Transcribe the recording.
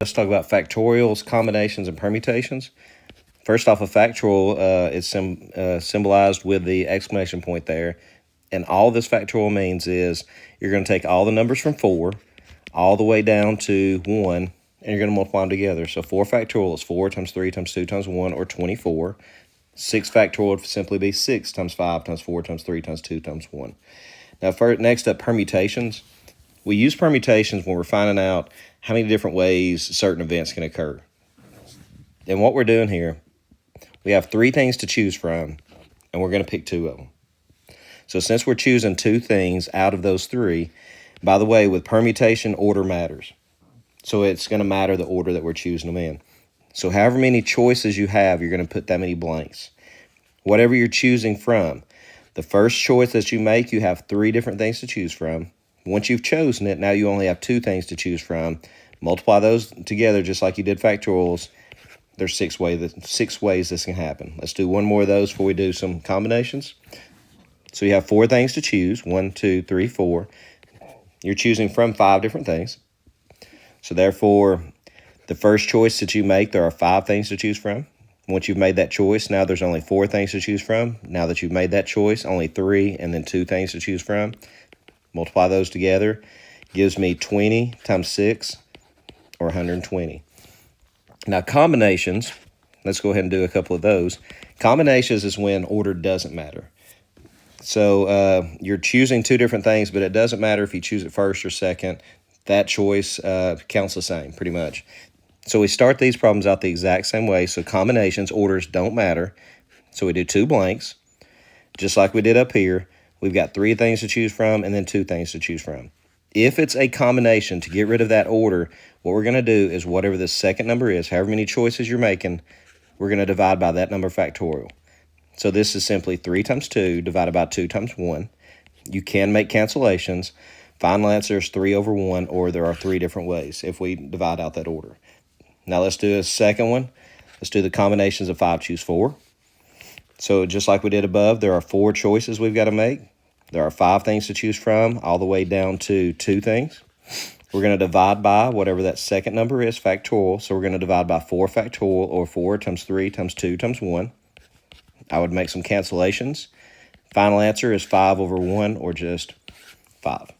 Let's talk about factorials, combinations, and permutations. First off, a factorial is symbolized with the exclamation point there. And all this factorial means is you're going to take all the numbers from 4 all the way down to 1, and you're going to multiply them together. So 4 factorial is 4 times 3 times 2 times 1, or 24. 6 factorial would simply be 6 times 5 times 4 times 3 times 2 times 1. Now, next up, permutations. We use permutations when we're finding out how many different ways certain events can occur. And what we're doing here, we have 3 things to choose from, and we're going to pick 2 of them. So since we're choosing 2 things out of those 3, by the way, with permutation, order matters. So it's going to matter the order that we're choosing them in. So however many choices you have, you're going to put that many blanks. Whatever you're choosing from, the first choice that you make, you have 3 different things to choose from. Once you've chosen it, now you only have 2 things to choose from. Multiply those together just like you did factorials. There's 6 ways this can happen. Let's do one more of those before we do some combinations. So you have 4 things to choose. 1, 2, 3, 4. You're choosing from 5 different things. So therefore, the first choice that you make, there are 5 things to choose from. Once you've made that choice, now there's only 4 things to choose from. Now that you've made that choice, only 3 and then 2 things to choose from. Multiply those together. Gives me 20 times 6, or 120. Now combinations, let's go ahead and do a couple of those. Combinations is when order doesn't matter. So you're choosing 2 different things, but it doesn't matter if you choose it first or second. That choice counts the same, pretty much. So we start these problems out the exact same way. So combinations, orders don't matter. So we do 2 blanks, just like we did up here. We've got 3 things to choose from and then 2 things to choose from. If it's a combination, to get rid of that order, what we're going to do is whatever the second number is, however many choices you're making, we're going to divide by that number factorial. So this is simply 3 times 2 divided by 2 times 1. You can make cancellations. Final answer is 3 over 1, or there are 3 different ways if we divide out that order. Now let's do a second one. Let's do the combinations of 5 choose 4. So just like we did above, there are 4 choices we've got to make. There are 5 things to choose from, all the way down to 2 things. We're going to divide by whatever that second number is, factorial. So we're going to divide by 4 factorial, or 4 times 3 times 2 times 1. I would make some cancellations. Final answer is 5 over 1, or just 5.